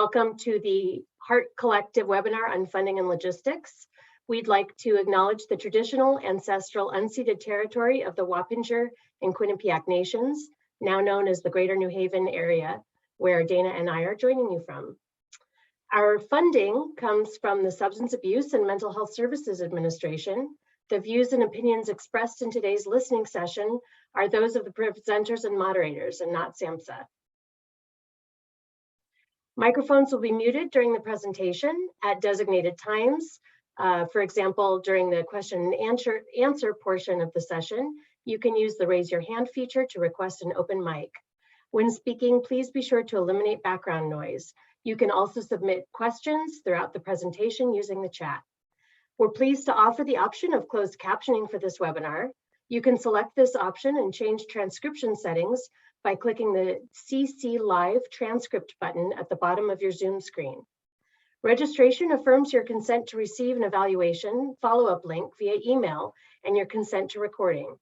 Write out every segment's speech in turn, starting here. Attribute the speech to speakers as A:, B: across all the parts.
A: Welcome to the Heart Collective webinar on funding and logistics. We'd like to acknowledge the traditional, ancestral, unceded territory of the Wappinger and Quinnipiac nations, now known as the Greater New Haven area, where Dana and I are joining you from. Our funding comes from the Substance Abuse and Mental Health Services Administration. The views and opinions expressed in today's listening session are those of the presenters and moderators and not SAMHSA. Microphones will be muted during the presentation at designated times. For example, during the question and answer portion of the session, you can use the raise your hand feature to request an open mic. When speaking, please be sure to eliminate background noise. You can also submit questions throughout the presentation using the chat. We're pleased to offer the option of closed captioning for this webinar. You can select this option and change transcription settings by clicking the CC Live transcript button at the bottom of your Zoom screen. Registration affirms your consent to receive an evaluation follow-up link via email and your consent to recording.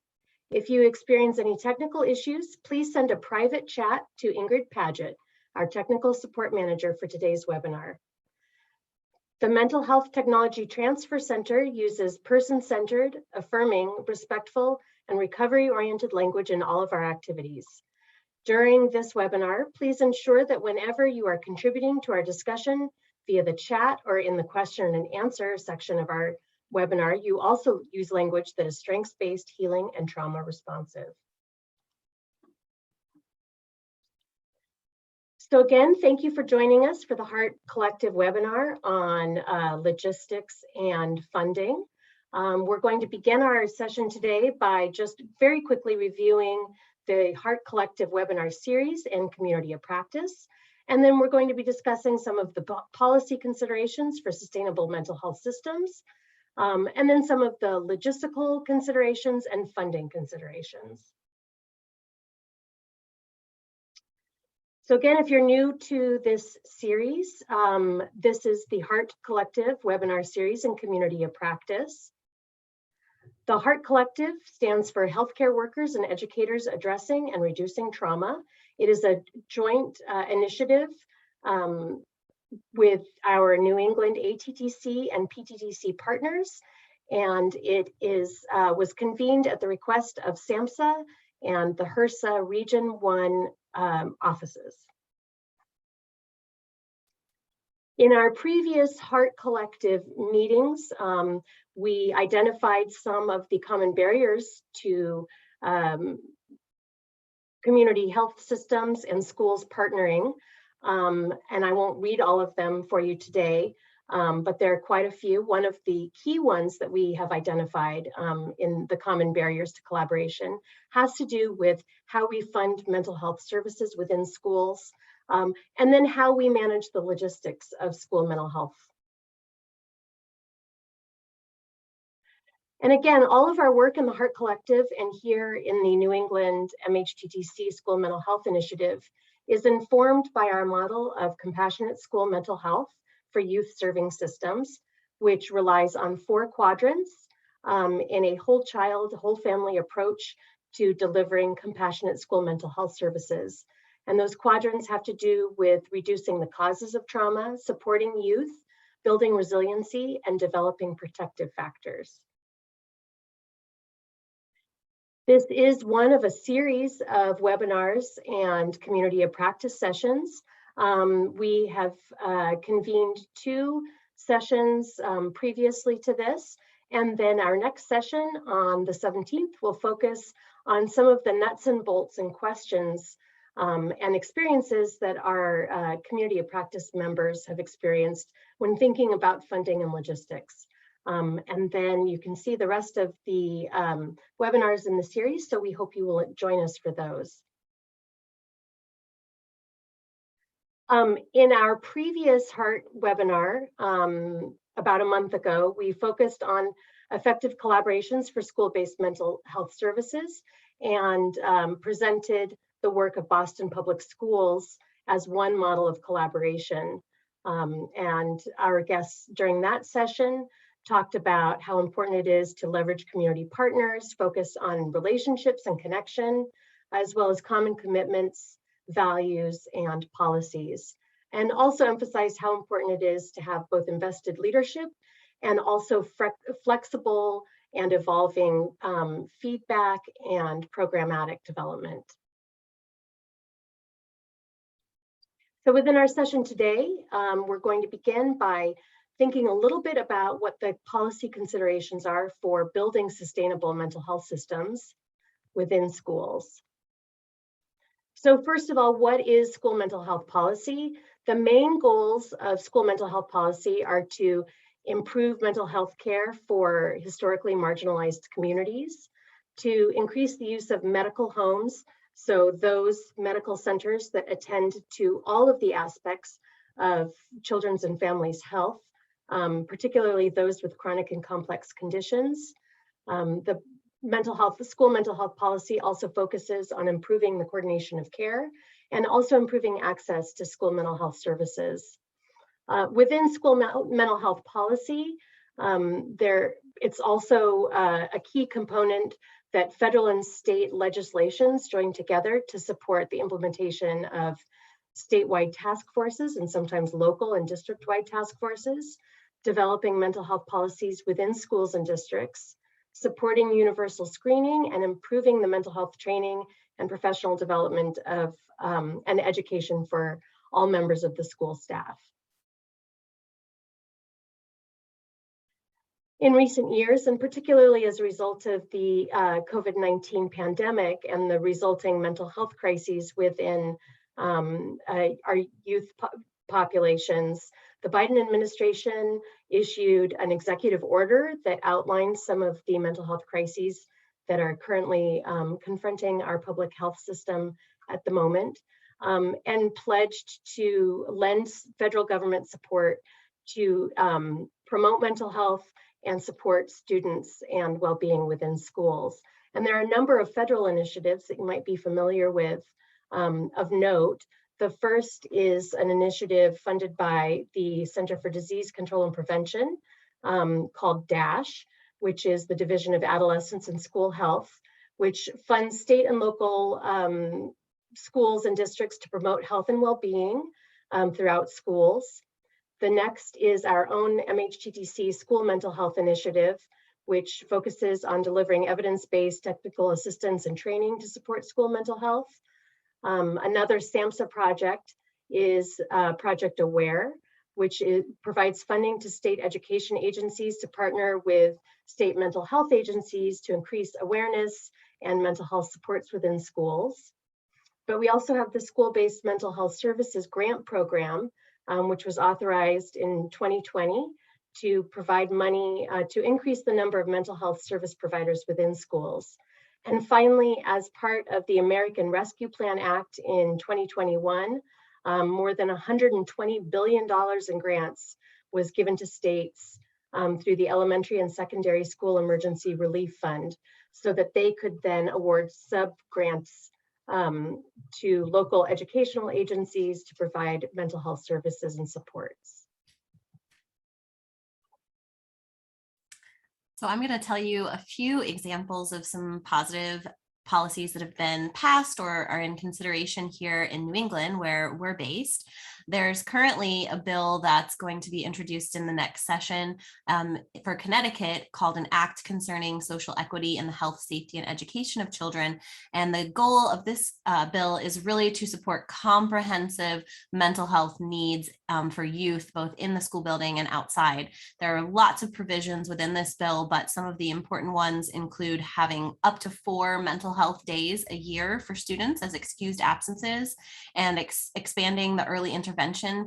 A: If you experience any technical issues, please send a private chat to Ingrid Paget, our technical support manager for today's webinar. The Mental Health Technology Transfer Center uses person-centered, affirming, respectful, and recovery-oriented language in all of our activities. During this webinar, please ensure that whenever you are contributing to our discussion via the chat or in the question and answer section of our webinar, you also use language that is strengths-based, healing, and trauma responsive. So again, thank you for joining us for the Heart Collective webinar on logistics and funding. We're going to begin our session today by just very quickly reviewing the Heart Collective webinar series and community of practice. And then we're going to be discussing some of the policy considerations for sustainable mental health systems, and then some of the logistical considerations and funding considerations. So again, if you're new to this series, this is the Heart Collective webinar series and community of practice. The Heart Collective stands for Healthcare Workers and Educators Addressing and Reducing Trauma. It is a joint initiative with our New England MHTTC and PTTC partners, and it was convened at the request of SAMHSA and the HRSA Region 1 offices. In our previous Heart Collective meetings, we identified some of the common barriers to community health systems and schools partnering, and I won't read all of them for you today, but there are quite a few. One of the key ones that we have identified in the common barriers to collaboration has to do with how we fund mental health services within schools, and then how we manage the logistics of school mental health. And again, all of our work in the Heart Collective and here in the New England MHTTC School Mental Health Initiative is informed by our model of compassionate school mental health for youth serving systems, which relies on 4 quadrants in a whole child, whole family approach to delivering compassionate school mental health services. And those quadrants have to do with reducing the causes of trauma, supporting youth, building resiliency, and developing protective factors. This is one of a series of webinars and community of practice sessions. We have convened 2 sessions previously to this, and then our next session on the 17th will focus on some of the nuts and bolts and questions and experiences that our community of practice members have experienced when thinking about funding and logistics. And then you can see the rest of the webinars in the series, so we hope you will join us for those. In our previous Heart webinar, about a month ago, we focused on effective collaborations for school-based mental health services and presented the work of Boston Public Schools as one model of collaboration. And our guests during that session talked about how important it is to leverage community partners, focus on relationships and connection, as well as common commitments, values, and policies. and also emphasized how important it is to have both invested leadership and also flexible and evolving feedback and programmatic development. So within our session today, we're going to begin by thinking a little bit about what the policy considerations are for building sustainable mental health systems within schools. So first of all, what is school mental health policy? The main goals of school mental health policy are to improve mental health care for historically marginalized communities, to increase the use of medical homes, so those medical centers that attend to all of the aspects of children's and families' health, particularly those with chronic and complex conditions. The school mental health policy also focuses on improving the coordination of care and also improving access to school mental health services. Within school mental health policy, it's also a key component that federal and state legislations join together to support the implementation of statewide task forces and sometimes local and district-wide task forces, developing mental health policies within schools and districts, supporting universal screening and improving the mental health training and professional development of and education for all members of the school staff. In recent years, and particularly as a result of the COVID-19 pandemic and the resulting mental health crises within our youth populations, the Biden administration issued an executive order that outlines some of the mental health crises that are currently confronting our public health system at the moment, and pledged to lend federal government support to promote mental health and support students and well-being within schools. And there are a number of federal initiatives that you might be familiar with of note. The first is an initiative funded by the Center for Disease Control and Prevention called DASH, which is the Division of Adolescents and School Health, which funds state and local schools and districts to promote health and well-being throughout schools. The next is our own MHTTC School Mental Health Initiative, which focuses on delivering evidence-based technical assistance and training to support school mental health. Another SAMHSA project is Project Aware, which provides funding to state education agencies to partner with state mental health agencies to increase awareness and mental health supports within schools. But we also have the School-Based Mental Health Services Grant Program, which was authorized in 2020 to provide money to increase the number of mental health service providers within schools. And finally, as part of the American Rescue Plan Act in 2021, more than $120 billion in grants was given to states through the Elementary and Secondary School Emergency Relief Fund, so that they could then award sub-grants to local educational agencies to provide mental health services and supports.
B: So I'm going to tell you a few examples of some positive policies that have been passed or are in consideration here in New England, where we're based. There's currently a bill that's going to be introduced in the next session for Connecticut called an Act Concerning Social Equity in the Health, Safety, and Education of Children. And the goal of this bill is really to support comprehensive mental health needs for youth, both in the school building and outside. There are lots of provisions within this bill, but some of the important ones include having up to 4 mental health days a year for students as excused absences, and expanding the early intervention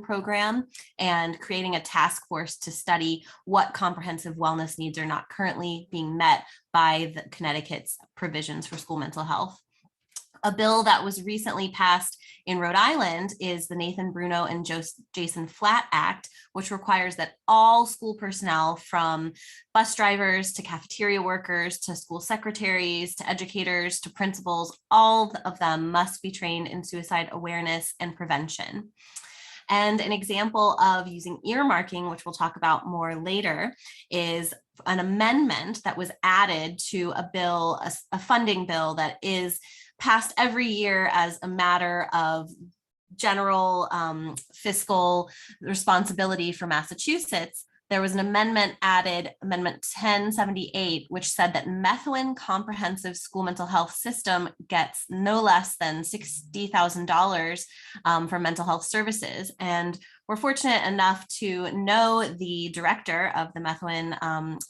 B: program, and creating a task force to study what comprehensive wellness needs are not currently being met by the Connecticut's provisions for school mental health. A bill that was recently passed in Rhode Island is the Nathan Bruno and Jason Flatt Act, which requires that all school personnel, from bus drivers to cafeteria workers to school secretaries to educators to principals, all of them must be trained in suicide awareness and prevention. And an example of using earmarking, which we'll talk about more later, is an amendment that was added to a bill, a funding bill that is passed every year as a matter of general fiscal responsibility for Massachusetts, there was an amendment added, Amendment 1078, which said that Methuen Comprehensive School Mental Health System gets no less than $60,000 for mental health services. And we're fortunate enough to know the director of the Methuen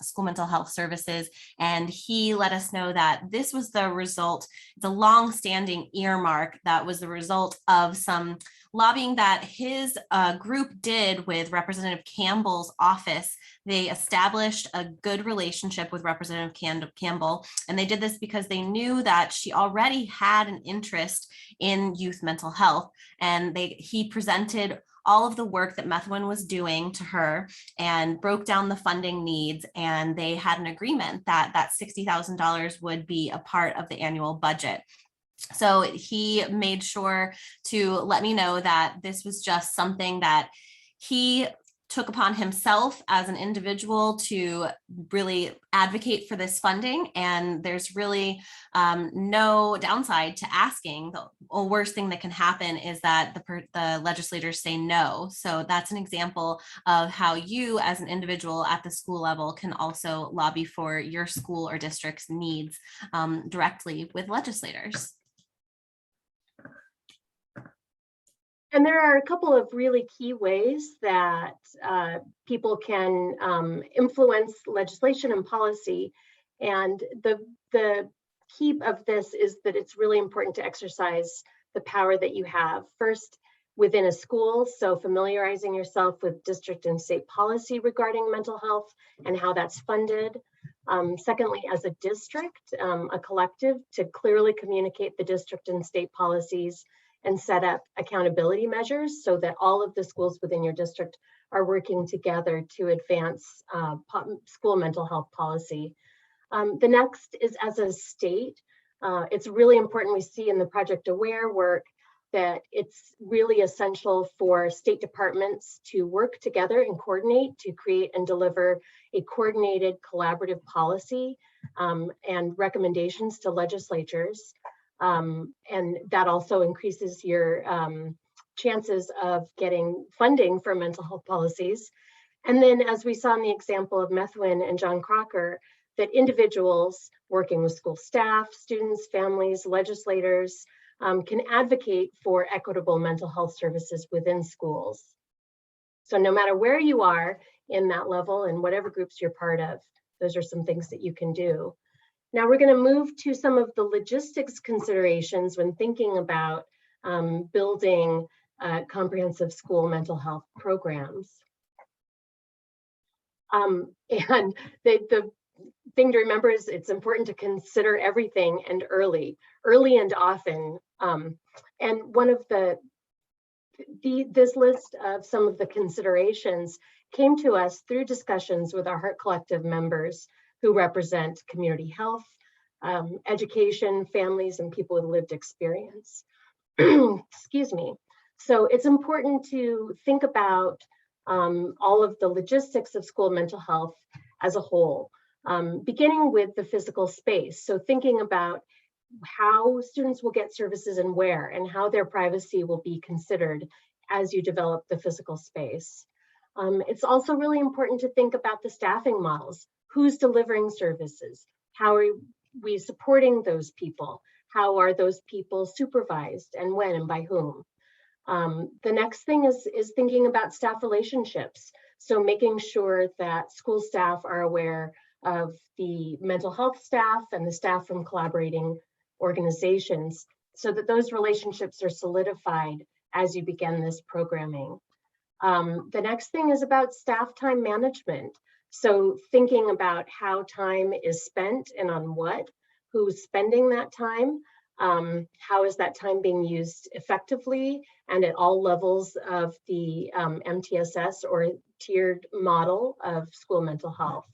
B: School Mental Health Services, and he let us know that this was the result, the long-standing earmark that was the result of some lobbying that his group did with Representative Campbell's office. They established a good relationship with Representative Campbell, and they did this because they knew that she already had an interest in youth mental health, and he presented all of the work that Methuen was doing to her and broke down the funding needs, and they had an agreement that that $60,000 would be a part of the annual budget. So he made sure to let me know that this was just something that he took upon himself as an individual to really advocate for this funding. And there's really no downside to asking. The worst thing that can happen is that the legislators say no. So that's an example of how you as an individual at the school level can also lobby for your school or district's needs directly with legislators.
A: And there are a couple of really key ways that people can influence legislation and policy. And the key of this is that it's really important to exercise the power that you have. First, within a school, so familiarizing yourself with district and state policy regarding mental health and how that's funded. Secondly, as a district, a collective, to clearly communicate the district and state policies and set up accountability measures so that all of the schools within your district are working together to advance school mental health policy. The next is as a state. It's really important, we see in the Project Aware work that it's really essential for state departments to work together and coordinate to create and deliver a coordinated collaborative policy and recommendations to legislatures. And that also increases your chances of getting funding for mental health policies. And then, as we saw in the example of Methuen and John Crocker, that individuals working with school staff, students, families, legislators can advocate for equitable mental health services within schools. So no matter where you are in that level and whatever groups you're part of, those are some things that you can do. Now we're going to move to some of the logistics considerations when thinking about building comprehensive school mental health programs. And the thing to remember is it's important to consider everything and early and often. And one of this list of some of the considerations came to us through discussions with our Heart Collective members who represent community health, education, families, and people with lived experience. Excuse me. So it's important to think about all of the logistics of school mental health as a whole, beginning with the physical space. So thinking about how students will get services and where, and how their privacy will be considered as you develop the physical space. It's also really important to think about the staffing models. Who's delivering services? How are we supporting those people? How are those people supervised, and when and by whom? The next thing is thinking about staff relationships. So making sure that school staff are aware of the mental health staff and the staff from collaborating organizations so that those relationships are solidified as you begin this programming. The next thing is about staff time management. So thinking about how time is spent and on what, who's spending that time, how is that time being used effectively and at all levels of the MTSS or tiered model of school mental health.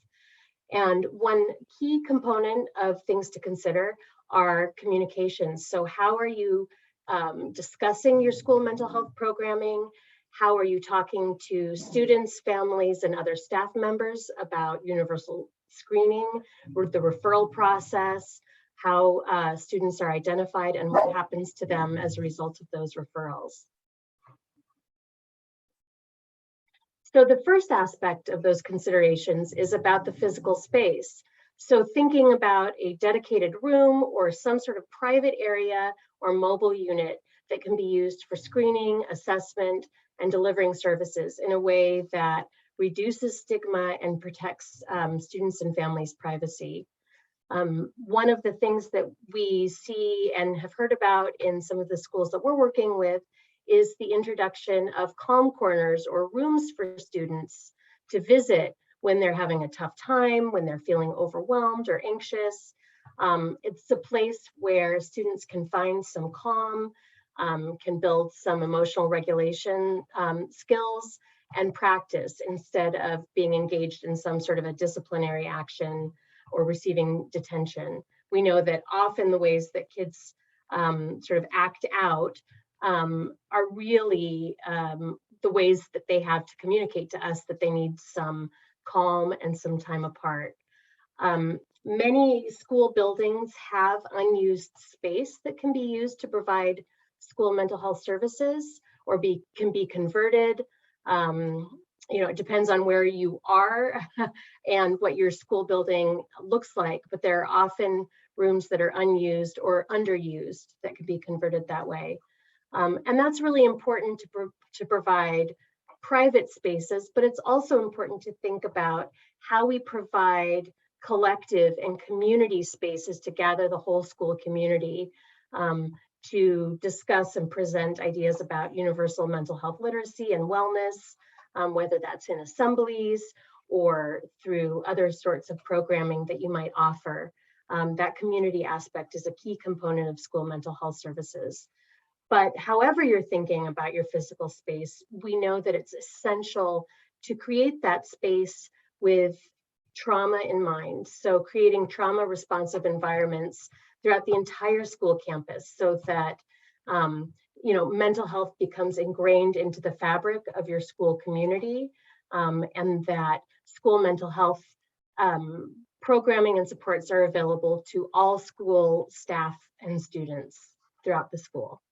A: And one key component of things to consider are communications. So how are you discussing your school mental health programming? How are you talking to students, families, and other staff members about universal screening, or the referral process, how students are identified and what happens to them as a result of those referrals? So the first aspect of those considerations is about the physical space. So thinking about a dedicated room or some sort of private area or mobile unit that can be used for screening, assessment, and delivering services in a way that reduces stigma and protects students and families' privacy. One of the things that we see and have heard about in some of the schools that we're working with is the introduction of calm corners or rooms for students to visit when they're having a tough time, when they're feeling overwhelmed or anxious. It's a place where students can find some calm, can build some emotional regulation skills and practice instead of being engaged in some sort of a disciplinary action or receiving detention. We know that often the ways that kids sort of act out are really the ways that they have to communicate to us that they need some calm and some time apart. Many school buildings have unused space that can be used to provide school mental health services or can be converted. It depends on where you are and what your school building looks like, but there are often rooms that are unused or underused that could be converted that way. And that's really important to provide private spaces, but it's also important to think about how we provide collective and community spaces to gather the whole school community to discuss and present ideas about universal mental health literacy and wellness, whether that's in assemblies or through other sorts of programming that you might offer. That community aspect is a key component of school mental health services. But however you're thinking about your physical space, we know that it's essential to create that space with trauma in mind. So creating trauma responsive environments throughout the entire school campus so that mental health becomes ingrained into the fabric of your school community, and that school mental health programming and supports are available to all school staff and students throughout the school.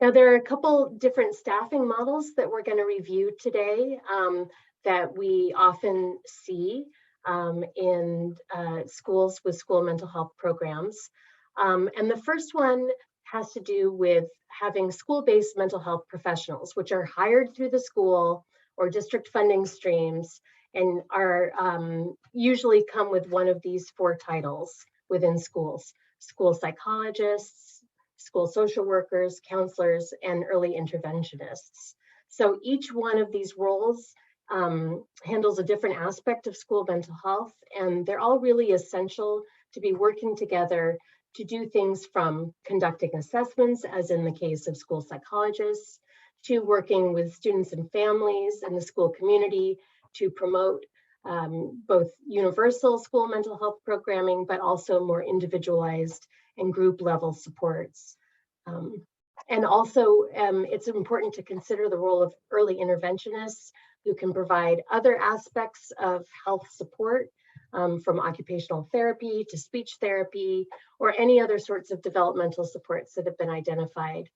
A: Now, there are a couple different staffing models that we're going to review today that we often see in schools with school mental health programs. And the first one has to do with having school-based mental health professionals, which are hired through the school or district funding streams and are usually come with one of these 4 titles within schools: school psychologists, school social workers, counselors, and early interventionists. So each one of these roles handles a different aspect of school mental health, and they're all really essential to be working together to do things from conducting assessments, as in the case of school psychologists, to working with students and families in the school community to promote both universal school mental health programming, but also more individualized and group level supports. And also, it's important to consider the role of early interventionists who can provide other aspects of health support, from occupational therapy to speech therapy, or any other sorts of developmental supports that have been identified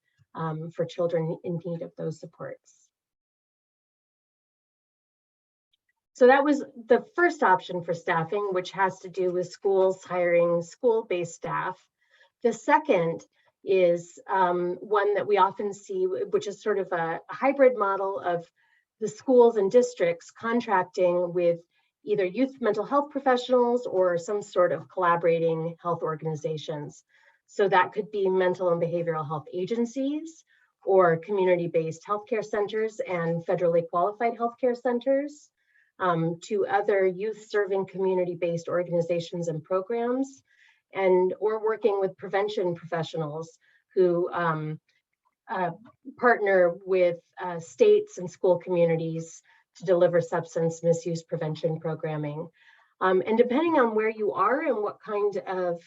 A: for children in need of those supports. So that was the first option for staffing, which has to do with schools hiring school-based staff. The second is one that we often see, which is sort of a hybrid model of the schools and districts contracting with either youth mental health professionals or some sort of collaborating health organizations. So that could be mental and behavioral health agencies or community-based healthcare centers and federally qualified healthcare centers, to other youth-serving community-based organizations and programs, or working with prevention professionals who partner with states and school communities to deliver substance misuse prevention programming. And depending on where you are and what kind of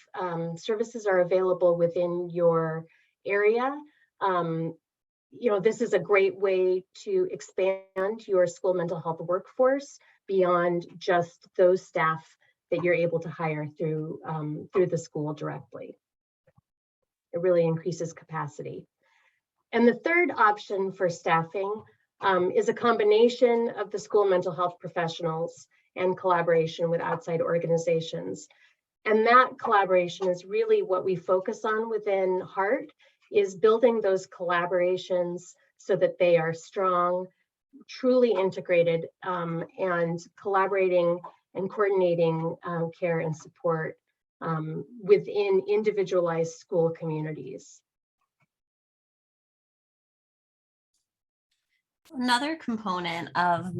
A: services are available within your area, this is a great way to expand your school mental health workforce beyond just those staff that you're able to hire through the school directly. It really increases capacity. And the third option for staffing is a combination of the school mental health professionals and collaboration with outside organizations. And that collaboration is really what we focus on within HEART, is building those collaborations so that they are strong, truly integrated, and collaborating and coordinating care and support within individualized school communities.
B: Another component of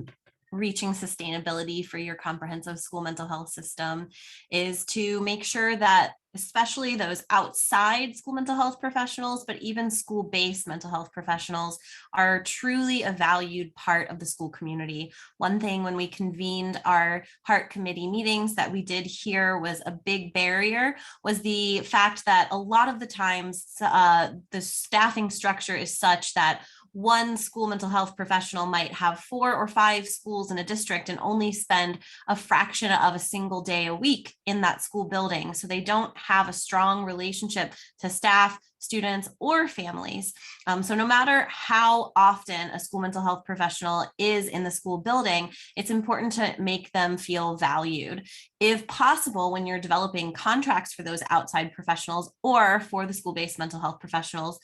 B: reaching sustainability for your comprehensive school mental health system is to make sure that especially those outside school mental health professionals, but even school-based mental health professionals, are truly a valued part of the school community. One thing when we convened our HEART committee meetings that we did hear was a big barrier was the fact that a lot of the times the staffing structure is such that one school mental health professional might have 4 or 5 schools in a district and only spend a fraction of a single day a week in that school building. So they don't have a strong relationship to staff, students, or families. So no matter how often a school mental health professional is in the school building, it's important to make them feel valued. If possible, when you're developing contracts for those outside professionals or for the school-based mental health professionals,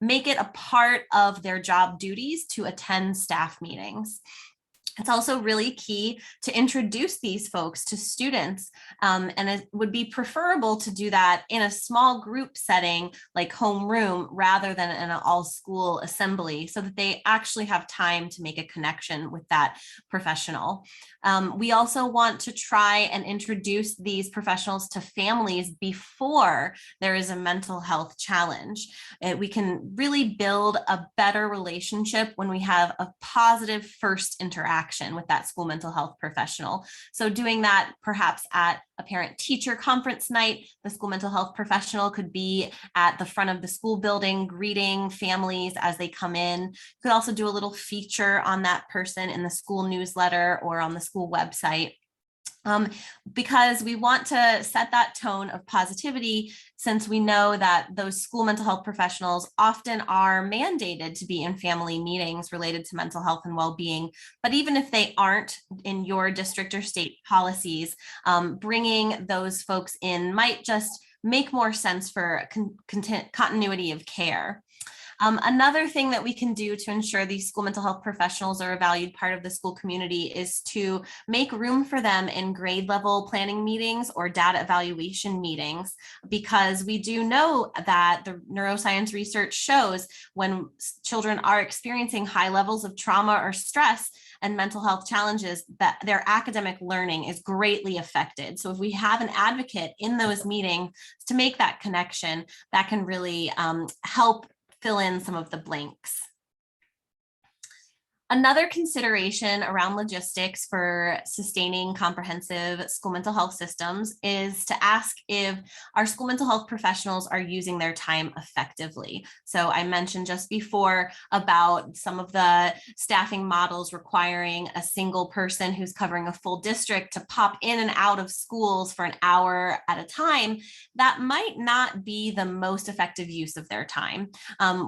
B: make it a part of their job duties to attend staff meetings. It's also really key to introduce these folks to students, and it would be preferable to do that in a small group setting like homeroom rather than in an all-school assembly so that they actually have time to make a connection with that professional. We also want to try and introduce these professionals to families before there is a mental health challenge. We can really build a better relationship when we have a positive first interaction with that school mental health professional. So doing that perhaps at a parent-teacher conference night, the school mental health professional could be at the front of the school building greeting families as they come in. You could also do a little feature on that person in the school newsletter or on the school website. Because we want to set that tone of positivity, since we know that those school mental health professionals often are mandated to be in family meetings related to mental health and well-being. But even if they aren't in your district or state policies, bringing those folks in might just make more sense for continuity of care. Another thing that we can do to ensure these school mental health professionals are a valued part of the school community is to make room for them in grade level planning meetings or data evaluation meetings, because we do know that the neuroscience research shows when children are experiencing high levels of trauma or stress and mental health challenges, that their academic learning is greatly affected. So if we have an advocate in those meetings to make that connection, that can really help fill in some of the blanks. Another consideration around logistics for sustaining comprehensive school mental health systems is to ask if our school mental health professionals are using their time effectively. So I mentioned just before about some of the staffing models requiring a single person who's covering a full district to pop in and out of schools for an hour at a time. That might not be the most effective use of their time.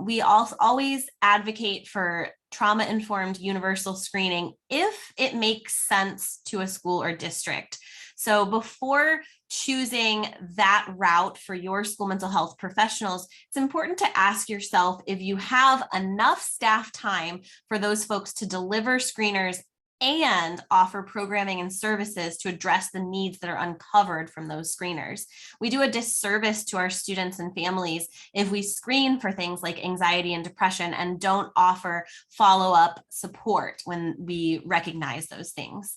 B: We also always advocate for trauma-informed universal screening if it makes sense to a school or district. So before choosing that route for your school mental health professionals, it's important to ask yourself if you have enough staff time for those folks to deliver screeners and offer programming and services to address the needs that are uncovered from those screeners. We do a disservice to our students and families if we screen for things like anxiety and depression and don't offer follow-up support when we recognize those things.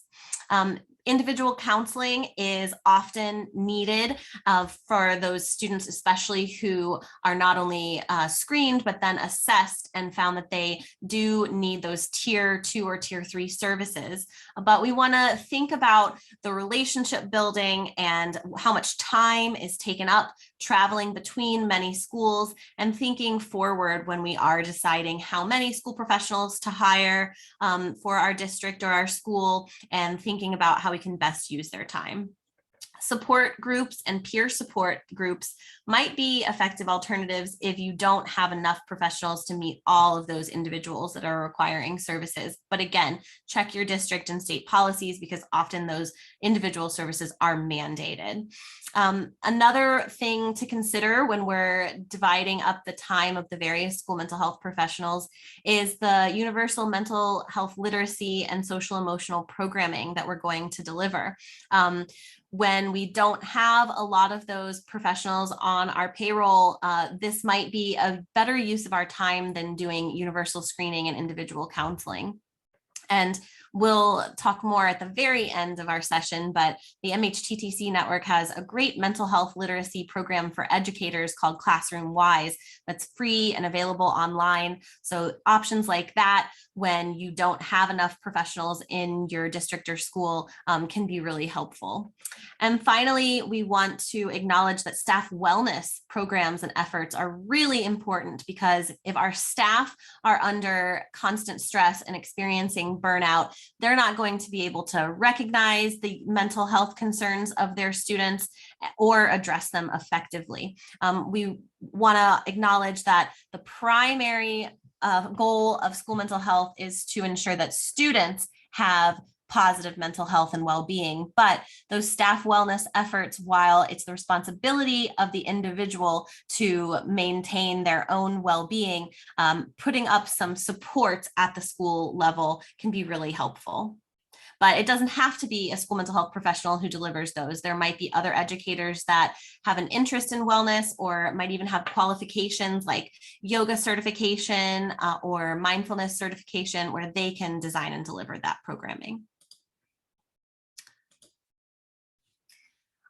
B: Individual counseling is often needed for those students, especially who are not only screened, but then assessed and found that they do need those tier 2 or tier 3 services. But we want to think about the relationship building and how much time is taken up traveling between many schools, and thinking forward when we are deciding how many school professionals to hire for our district or our school, and thinking about how we can best use their time. Support groups and peer support groups might be effective alternatives if you don't have enough professionals to meet all of those individuals that are requiring services. But again, check your district and state policies because often those individual services are mandated. Another thing to consider when we're dividing up the time of the various school mental health professionals is the universal mental health literacy and social emotional programming that we're going to deliver. When we don't have a lot of those professionals on our payroll, this might be a better use of our time than doing universal screening and individual counseling. And we'll talk more at the very end of our session, but the MHTTC network has a great mental health literacy program for educators called Classroom Wise that's free and available online. So options like that when you don't have enough professionals in your district or school can be really helpful. And finally, we want to acknowledge that staff wellness programs and efforts are really important because if our staff are under constant stress and experiencing burnout, they're not going to be able to recognize the mental health concerns of their students or address them effectively. We want to acknowledge that the primary goal of school mental health is to ensure that students have positive mental health and well-being, but those staff wellness efforts, while it's the responsibility of the individual to maintain their own well-being, putting up some supports at the school level can be really helpful. But it doesn't have to be a school mental health professional who delivers those. There might be other educators that have an interest in wellness or might even have qualifications like yoga certification or mindfulness certification where they can design and deliver that programming.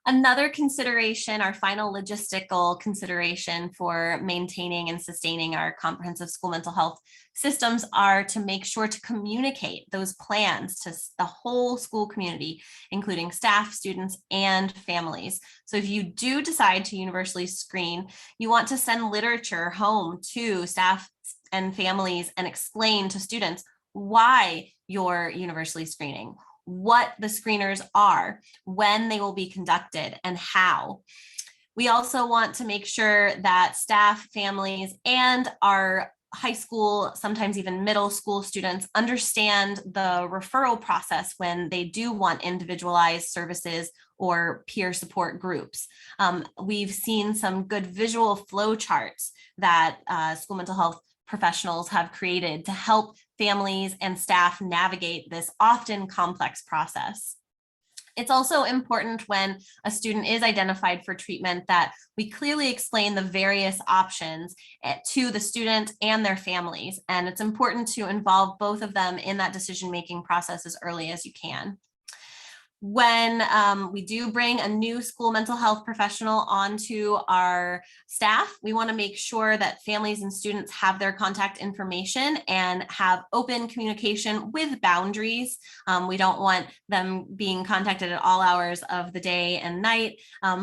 B: Another consideration, our final logistical consideration for maintaining and sustaining our comprehensive school mental health systems are to make sure to communicate those plans to the whole school community, including staff, students, and families. So if you do decide to universally screen, you want to send literature home to staff and families and explain to students why you're universally screening, what the screeners are, when they will be conducted, and how. We also want to make sure that staff, families, and our high school, sometimes even middle school students understand the referral process when they do want individualized services or peer support groups. We've seen some good visual flow charts that school mental health professionals have created to help families and staff navigate this often complex process. It's also important when a student is identified for treatment that we clearly explain the various options to the student and their families. And it's important to involve both of them in that decision-making process as early as you can. When we do bring a new school mental health professional onto our staff, we want to make sure that families and students have their contact information and have open communication with boundaries. We don't want them being contacted at all hours of the day and night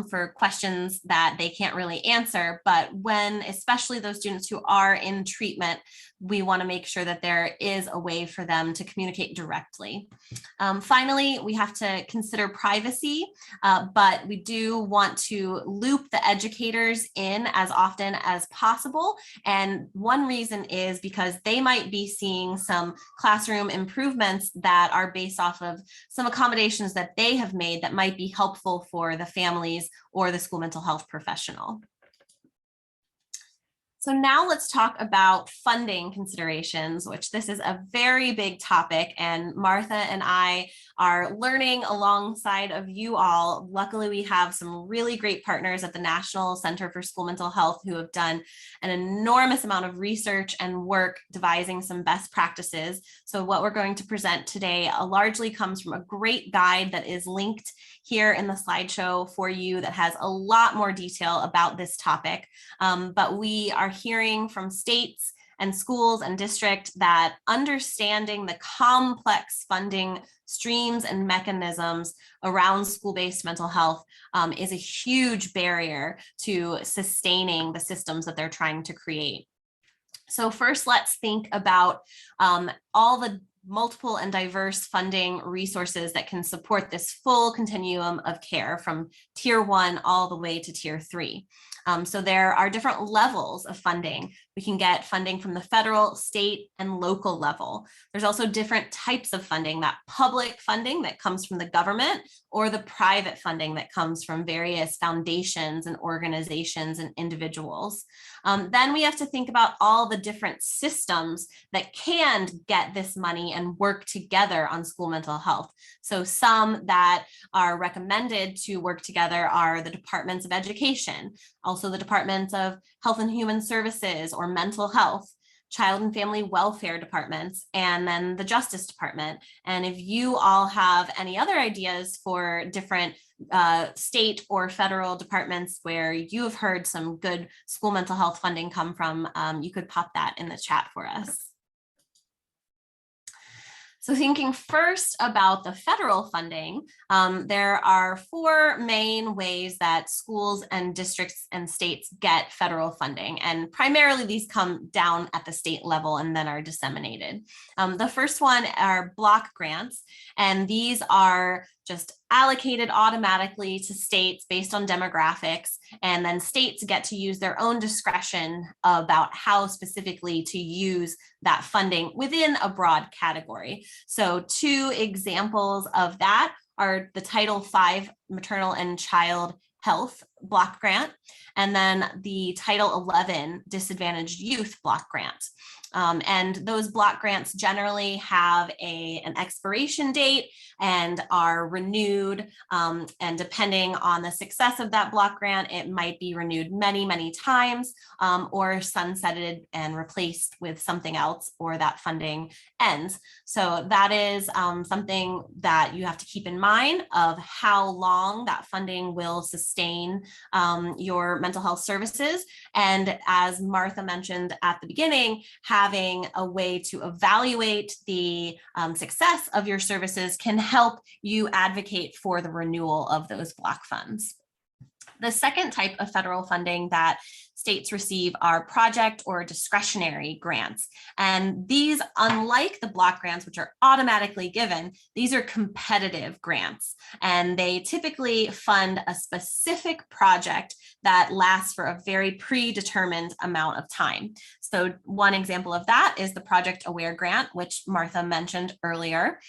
B: for questions that they can't really answer. But when, especially those students who are in treatment, we want to make sure that there is a way for them to communicate directly. Finally, we have to consider privacy, but we do want to loop the educators in as often as possible. And one reason is because they might be seeing some classroom improvements that are based off of some accommodations that they have made that might be helpful for the families or the school mental health professional. So now let's talk about funding considerations, which this is a very big topic, and Martha and I are learning alongside of you all. Luckily, we have some really great partners at the National Center for School Mental Health who have done an enormous amount of research and work devising some best practices. So what we're going to present today largely comes from a great guide that is linked here in the slideshow for you that has a lot more detail about this topic. But we are hearing from states and schools and districts that understanding the complex funding streams and mechanisms around school-based mental health is a huge barrier to sustaining the systems that they're trying to create. So first, let's think about all the multiple and diverse funding resources that can support this full continuum of care from tier 1 all the way to tier 3. So there are different levels of funding. We can get funding from the federal, state, and local level. There's also different types of funding, that public funding that comes from the government, or the private funding that comes from various foundations and organizations and individuals. Then we have to think about all the different systems that can get this money and work together on school mental health. So some that are recommended to work together are the departments of education, also the departments of health and human services or mental health, child and family welfare departments, and then the Justice Department. And if you all have any other ideas for different state or federal departments where you have heard some good school mental health funding come from, you could pop that in the chat for us. So thinking first about the federal funding, there are 4 main ways that schools and districts and states get federal funding. And primarily these come down at the state level and then are disseminated. The first one are block grants, and these are just allocated automatically to states based on demographics, and then states get to use their own discretion about how specifically to use that funding within a broad category. So 2 examples of that are the Title V Maternal and Child Health Block Grant, and then the Title XI Disadvantaged Youth Block Grant. And those block grants generally have an expiration date and are renewed. And depending on the success of that block grant, it might be renewed many, many times, or sunsetted and replaced with something else, or that funding ends. So that is something that you have to keep in mind of how long that funding will sustain your mental health services. And as Martha mentioned at the beginning, having a way to evaluate the success of your services can help you advocate for the renewal of those block funds. The second type of federal funding that states receive are project or discretionary grants. And these, unlike the block grants, which are automatically given, these are competitive grants. And they typically fund a specific project that lasts for a very predetermined amount of time. So one example of that is the Project Aware grant, which Martha mentioned earlier.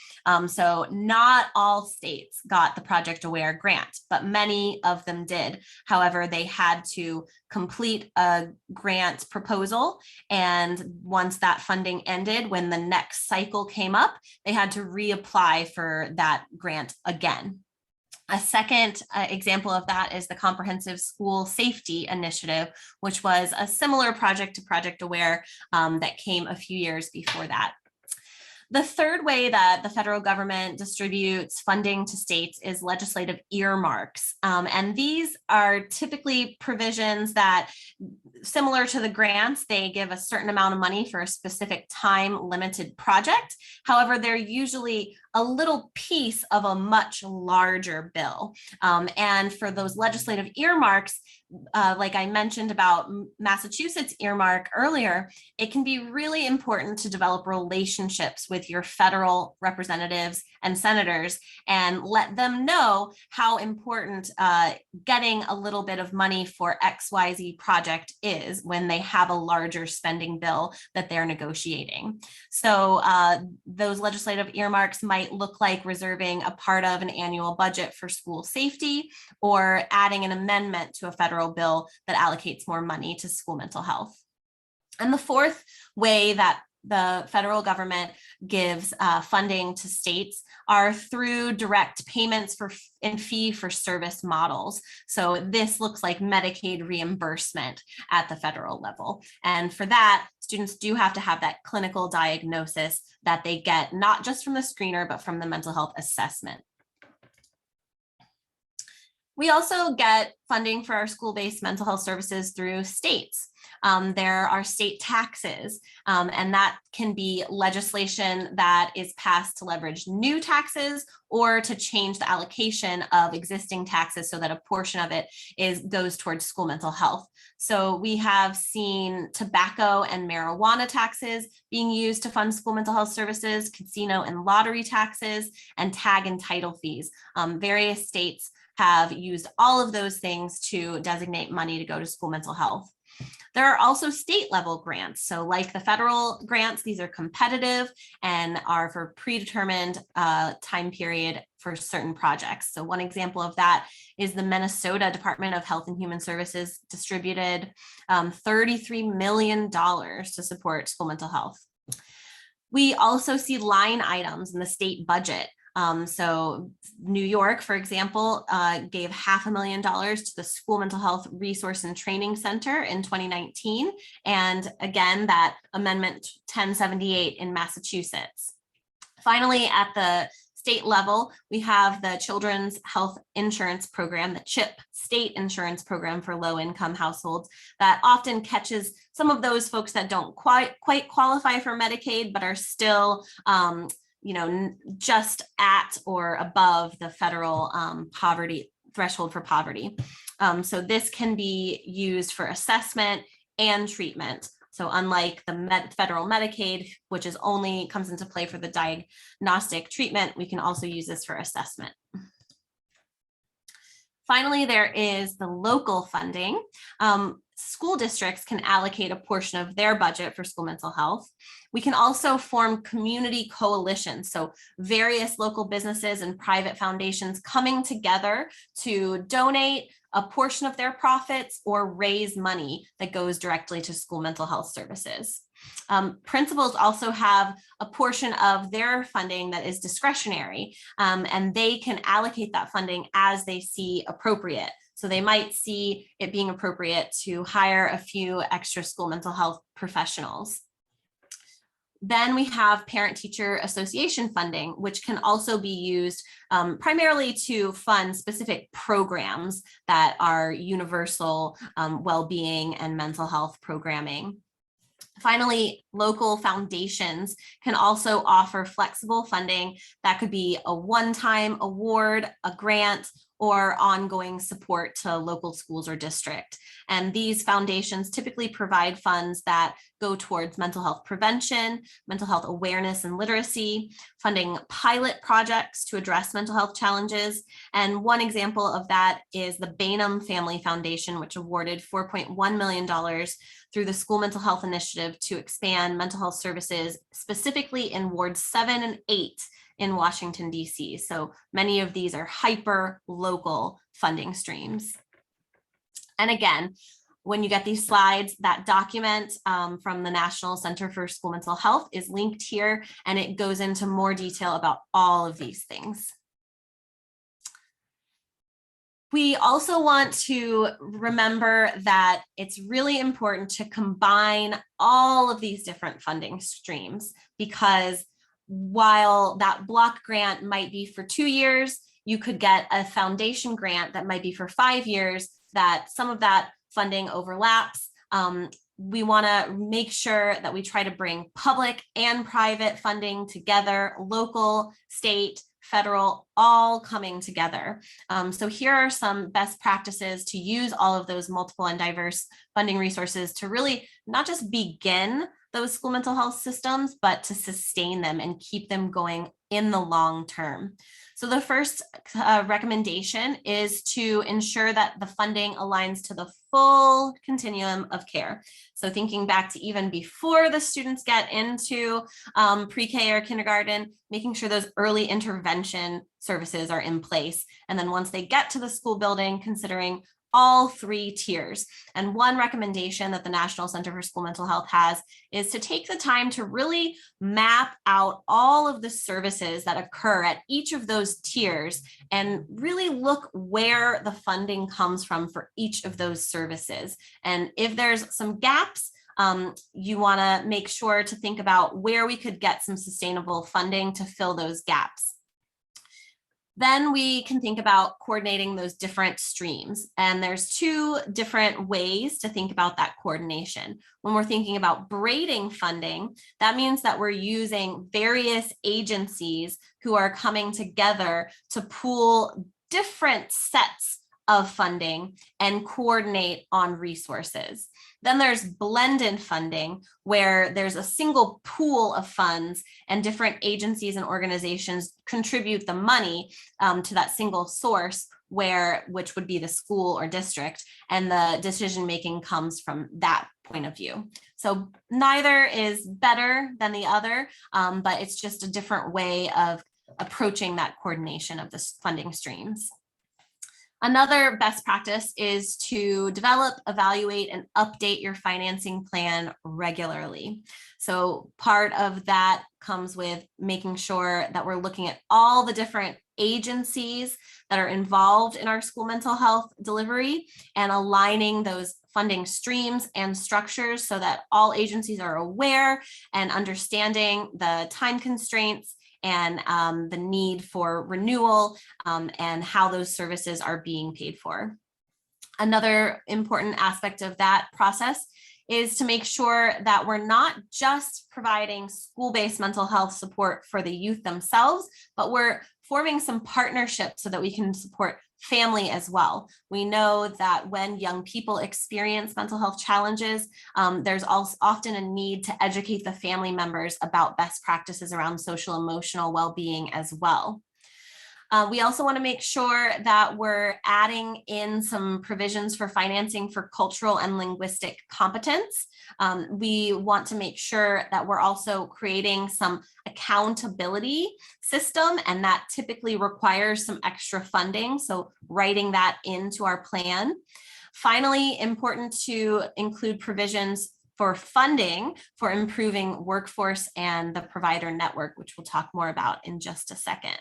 B: So not all states got the Project Aware grant, but many of them did. However, they had to complete a grant proposal, and once that funding ended, when the next cycle came up, they had to reapply for that grant again. A second example of that is the Comprehensive School Safety Initiative, which was a similar project to Project Aware that came a few years before that. The third way that the federal government distributes funding to states is legislative earmarks. And these are typically provisions that, similar to the grants, they give a certain amount of money for a specific time-limited project. However, they're usually a little piece of a much larger bill. And for those legislative earmarks, like I mentioned about Massachusetts earmark earlier, it can be really important to develop relationships with your federal representatives and senators and let them know how important getting a little bit of money for XYZ project is when they have a larger spending bill that they're negotiating. So those legislative earmarks might look like reserving a part of an annual budget for school safety, or adding an amendment to a federal bill that allocates more money to school mental health. And the fourth way that the federal government gives funding to states are through direct payments in fee-for-service models. So this looks like Medicaid reimbursement at the federal level. And for that, students do have to have that clinical diagnosis that they get not just from the screener, but from the mental health assessment. We also get funding for our school-based mental health services through states. There are state taxes, and that can be legislation that is passed to leverage new taxes or to change the allocation of existing taxes so that a portion of it goes towards school mental health. So we have seen tobacco and marijuana taxes being used to fund school mental health services, casino and lottery taxes, and tag and title fees. Various states have used all of those things to designate money to go to school mental health. There are also state level grants. So like the federal grants, these are competitive and are for predetermined time period for certain projects. So one example of that is the Minnesota Department of Health and Human Services distributed $33 million to support school mental health. We also see line items in the state budget. So New York, for example, gave $500,000 to the School Mental Health Resource and Training Center in 2019. And again, that Amendment 1078 in Massachusetts. Finally, at the state level, we have the Children's Health Insurance Program, the CHIP state insurance program for low-income households that often catches some of those folks that don't quite qualify for Medicaid, but are still just at or above the federal poverty threshold for poverty. So this can be used for assessment and treatment. So unlike the federal Medicaid, which comes into play for the diagnostic treatment, we can also use this for assessment. Finally, there is the local funding. School districts can allocate a portion of their budget for school mental health. We can also form community coalitions, so various local businesses and private foundations coming together to donate a portion of their profits or raise money that goes directly to school mental health services. Principals also have a portion of their funding that is discretionary, and they can allocate that funding as they see appropriate. So they might see it being appropriate to hire a few extra school mental health professionals. Then we have parent-teacher association funding, which can also be used primarily to fund specific programs that are universal well-being and mental health programming. Finally, local foundations can also offer flexible funding that could be a one-time award, a grant, or ongoing support to local schools or district. And these foundations typically provide funds that go towards mental health prevention, mental health awareness and literacy, funding pilot projects to address mental health challenges. And one example of that is the Bainham Family Foundation, which awarded $4.1 million through the School Mental Health Initiative to expand mental health services, specifically in wards 7 and 8 in Washington, D.C. So many of these are hyper local funding streams. And again, when you get these slides, that document from the National Center for School Mental Health is linked here, and it goes into more detail about all of these things. We also want to remember that it's really important to combine all of these different funding streams, because while that block grant might be for 2 years, you could get a foundation grant that might be for 5 years, that some of that funding overlaps. We want to make sure that we try to bring public and private funding together, local, state, federal, all coming together. So here are some best practices to use all of those multiple and diverse funding resources to really not just begin those school mental health systems, but to sustain them and keep them going in the long term. So the first recommendation is to ensure that the funding aligns to the full continuum of care. So thinking back to even before the students get into pre-K or kindergarten, making sure those early intervention services are in place. And then once they get to the school building, considering all 3 tiers. And one recommendation that the National Center for School Mental Health has is to take the time to really map out all of the services that occur at each of those tiers and really look where the funding comes from for each of those services. And if there's some gaps, you want to make sure to think about where we could get some sustainable funding to fill those gaps. Then we can think about coordinating those different streams. And there's two different ways to think about that coordination. When we're thinking about braiding funding, that means that we're using various agencies who are coming together to pool different sets of funding and coordinate on resources. Then there's blended funding, where there's a single pool of funds and different agencies and organizations contribute the money to that single source, which would be the school or district, and the decision-making comes from that point of view. So neither is better than the other, but it's just a different way of approaching that coordination of the funding streams. Another best practice is to develop, evaluate, and update your financing plan regularly. So part of that comes with making sure that we're looking at all the different agencies that are involved in our school mental health delivery and aligning those funding streams and structures so that all agencies are aware and understanding the time constraints and the need for renewal and how those services are being paid for. Another important aspect of that process is to make sure that we're not just providing school-based mental health support for the youth themselves, but we're forming some partnerships so that we can support family as well. We know that when young people experience mental health challenges, there's also often a need to educate the family members about best practices around social emotional well-being as well. We also want to make sure that we're adding in some provisions for financing for cultural and linguistic competence. We want to make sure that we're also creating some accountability system, and that typically requires some extra funding. So writing that into our plan. Finally, important to include provisions for funding for improving workforce and the provider network, which we'll talk more about in just a second.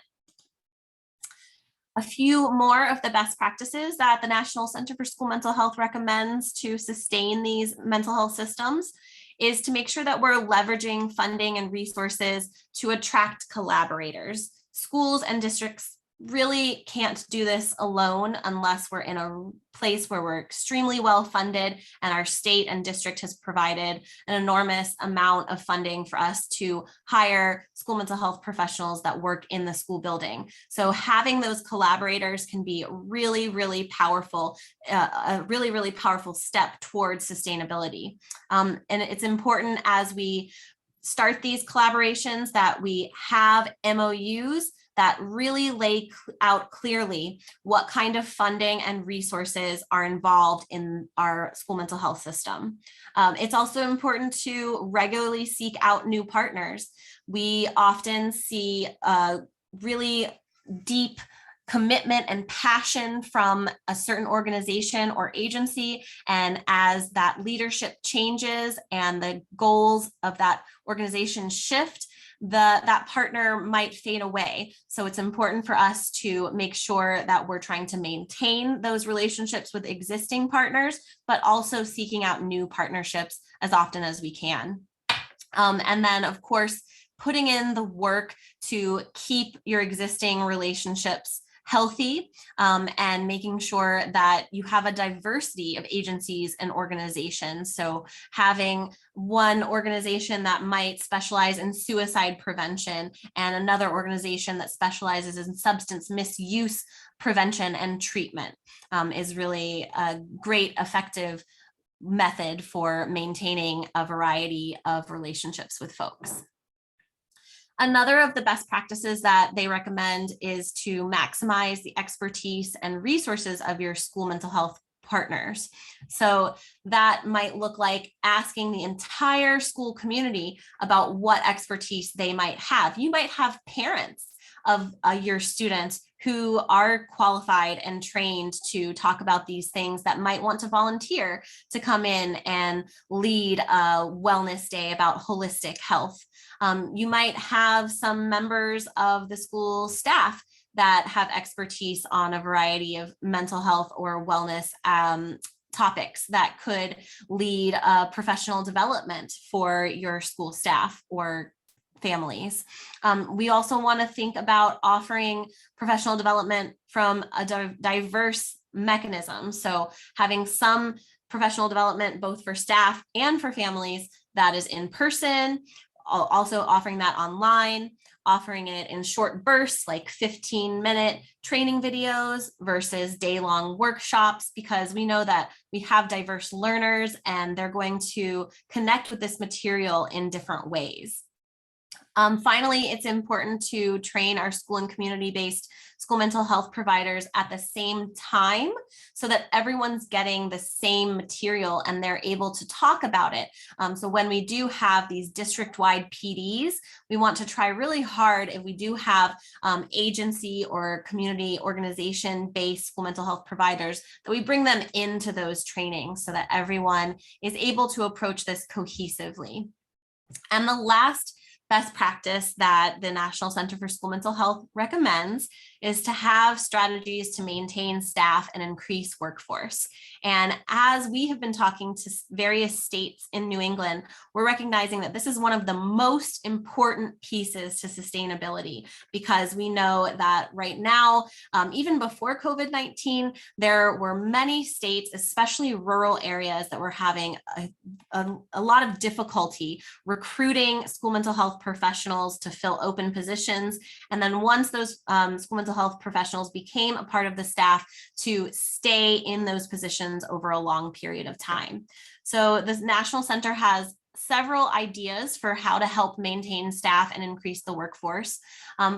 B: A few more of the best practices that the National Center for School Mental Health recommends to sustain these mental health systems is to make sure that we're leveraging funding and resources to attract collaborators. Schools and districts really can't do this alone unless we're in a place where we're extremely well funded and our state and district has provided an enormous amount of funding for us to hire school mental health professionals that work in the school building. So having those collaborators can be really, really powerful, a really, really powerful step towards sustainability. And it's important as we start these collaborations that we have MOUs that really lay out clearly what kind of funding and resources are involved in our school mental health system. It's also important to regularly seek out new partners. We often see really deep commitment and passion from a certain organization or agency. And as that leadership changes and the goals of that organization shift, that partner might fade away. So it's important for us to make sure that we're trying to maintain those relationships with existing partners, but also seeking out new partnerships as often as we can. And then, of course, putting in the work to keep your existing relationships healthy and making sure that you have a diversity of agencies and organizations. So having one organization that might specialize in suicide prevention and another organization that specializes in substance misuse prevention and treatment is really a great, effective method for maintaining a variety of relationships with folks. Another of the best practices that they recommend is to maximize the expertise and resources of your school mental health partners. So that might look like asking the entire school community about what expertise they might have. You might have parents of your students who are qualified and trained to talk about these things that might want to volunteer to come in and lead a wellness day about holistic health. You might have some members of the school staff that have expertise on a variety of mental health or wellness topics that could lead professional development for your school staff or families. We also want to think about offering professional development from a diverse mechanism. So having some professional development both for staff and for families that is in person, also offering that online, offering it in short bursts like 15-minute training videos versus day-long workshops, because we know that we have diverse learners and they're going to connect with this material in different ways. Finally, it's important to train our school and community-based school mental health providers at the same time so that everyone's getting the same material and they're able to talk about it. So when we do have these district-wide PDs, we want to try really hard, if we do have agency or community organization-based school mental health providers, that we bring them into those trainings so that everyone is able to approach this cohesively. And the last best practice that the National Center for School Mental Health recommends is to have strategies to maintain staff and increase workforce. And as we have been talking to various states in New England, we're recognizing that this is one of the most important pieces to sustainability, because we know that right now, even before COVID-19, there were many states, especially rural areas, that were having a lot of difficulty recruiting school mental health professionals to fill open positions. And then once those school mental health professionals became a part of the staff, to stay in those positions over a long period of time. So the National Center has several ideas for how to help maintain staff and increase the workforce.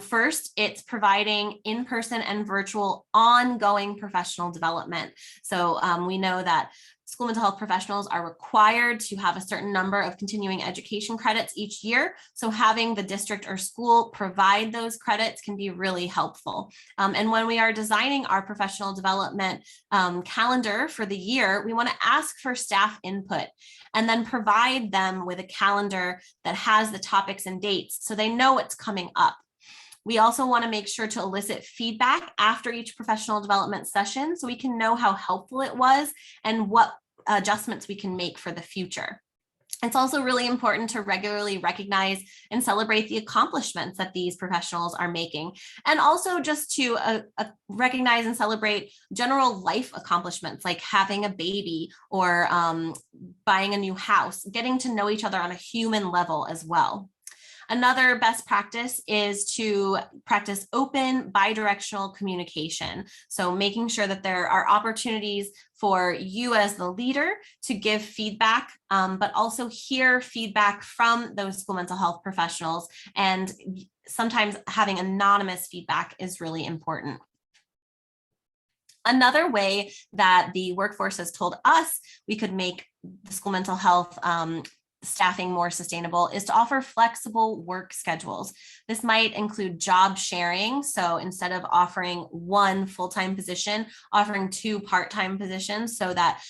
B: First, it's providing in-person and virtual ongoing professional development. So we know that school mental health professionals are required to have a certain number of continuing education credits each year. So having the district or school provide those credits can be really helpful. And when we are designing our professional development calendar for the year, we want to ask for staff input and then provide them with a calendar that has the topics and dates so they know what's coming up. We also want to make sure to elicit feedback after each professional development session so we can know how helpful it was and what adjustments we can make for the future. It's also really important to regularly recognize and celebrate the accomplishments that these professionals are making, and also just to recognize and celebrate general life accomplishments like having a baby or buying a new house, getting to know each other on a human level as well. Another best practice is to practice open bidirectional communication. So making sure that there are opportunities for you as the leader to give feedback, but also hear feedback from those school mental health professionals. And sometimes having anonymous feedback is really important. Another way that the workforce has told us we could make the school mental health staffing more sustainable is to offer flexible work schedules. This might include job sharing. So instead of offering one full-time position, offering 2 part-time positions so that,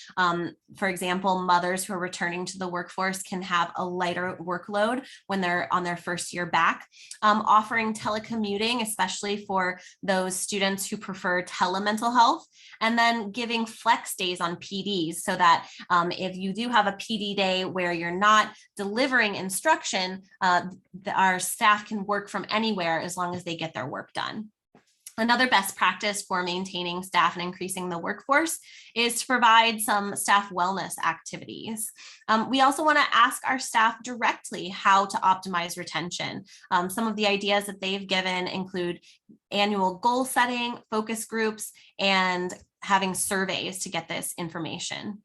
B: for example, mothers who are returning to the workforce can have a lighter workload when they're on their first year back. Offering telecommuting, especially for those students who prefer telemental health, and then giving flex days on PDs so that if you do have a PD day where you're not delivering instruction, our staff can work from anywhere as long as they get their work done. Another best practice for maintaining staff and increasing the workforce is to provide some staff wellness activities. We also want to ask our staff directly how to optimize retention. Some of the ideas that they've given include annual goal setting, focus groups, and having surveys to get this information.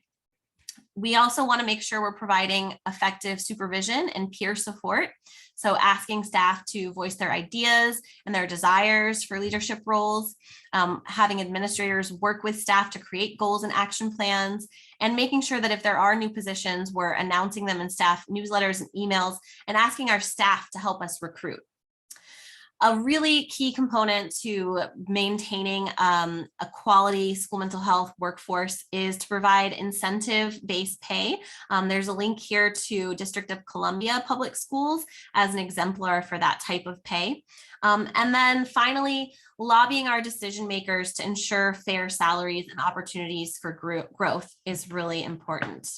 B: We also want to make sure we're providing effective supervision and peer support. So asking staff to voice their ideas and their desires for leadership roles, having administrators work with staff to create goals and action plans, and making sure that if there are new positions, we're announcing them in staff newsletters and emails, and asking our staff to help us recruit. A really key component to maintaining a quality school mental health workforce is to provide incentive-based pay. There's a link here to District of Columbia Public Schools as an exemplar for that type of pay. And then finally, lobbying our decision makers to ensure fair salaries and opportunities for growth is really important.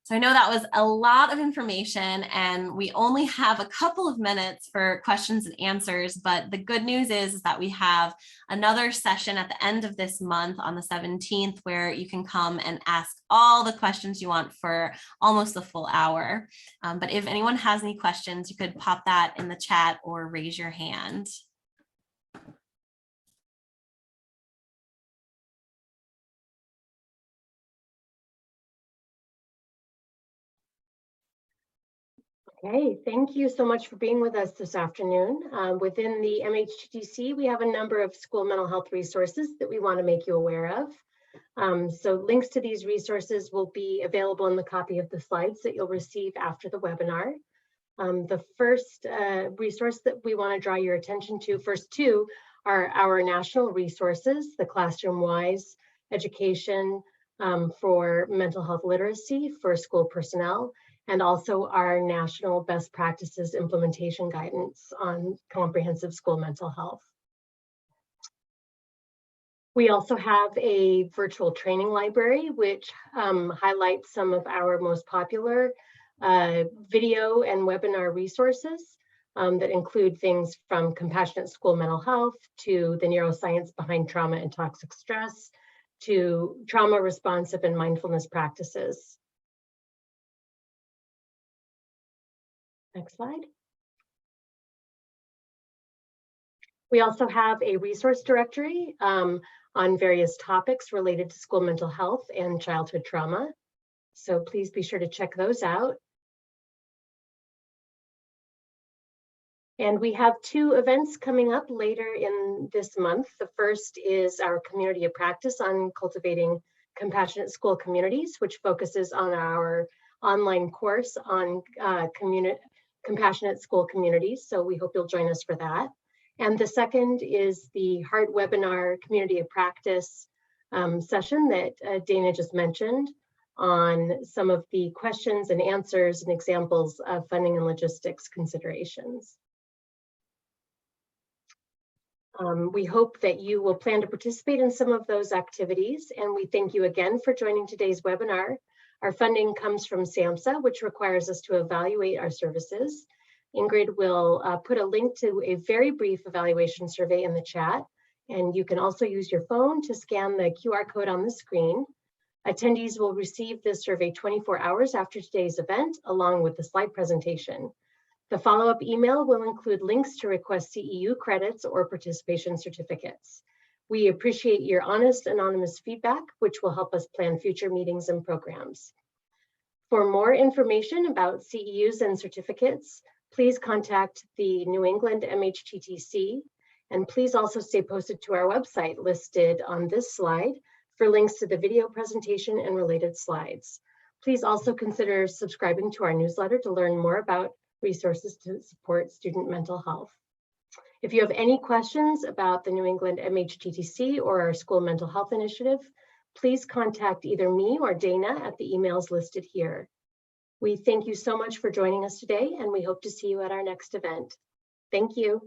B: So I know that was a lot of information and we only have a couple of minutes for questions and answers, but the good news is that we have another session at the end of this month on the 17th where you can come and ask all the questions you want for almost the full hour. But if anyone has any questions, you could pop that in the chat or raise your hand.
A: Okay, thank you so much for being with us this afternoon. Within the MHTTC, we have a number of school mental health resources that we want to make you aware of. So links to these resources will be available in the copy of the slides that you'll receive after the webinar. The first resource that we want to draw your attention to, first two, are our national resources, the Classroom-Wise Education for Mental Health Literacy for school personnel, and also our national best practices implementation guidance on comprehensive school mental health. We also have a virtual training library, which highlights some of our most popular video and webinar resources that include things from compassionate school mental health to the neuroscience behind trauma and toxic stress to trauma responsive and mindfulness practices. Next slide. We also have a resource directory on various topics related to school mental health and childhood trauma. So please be sure to check those out. And we have two events coming up later in this month. The first is our community of practice on cultivating compassionate school communities, which focuses on our online course on compassionate school communities. So we hope you'll join us for that. And the second is the Heart webinar community of practice session that Dana just mentioned on some of the questions and answers and examples of funding and logistics considerations. We hope that you will plan to participate in some of those activities, and we thank you again for joining today's webinar. Our funding comes from SAMHSA, which requires us to evaluate our services. Ingrid will put a link to a very brief evaluation survey in the chat, and you can also use your phone to scan the QR code on the screen. Attendees will receive this survey 24 hours after today's event, along with the slide presentation. The follow-up email will include links to request CEU credits or participation certificates. We appreciate your honest, anonymous feedback, which will help us plan future meetings and programs. For more information about CEUs and certificates, please contact the New England MHTTC, and please also stay posted to our website listed on this slide for links to the video presentation and related slides. Please also consider subscribing to our newsletter to learn more about resources to support student mental health. If you have any questions about the New England MHTTC or our school mental health initiative, please contact either me or Dana at the emails listed here. We thank you so much for joining us today, and we hope to see you at our next event. Thank you.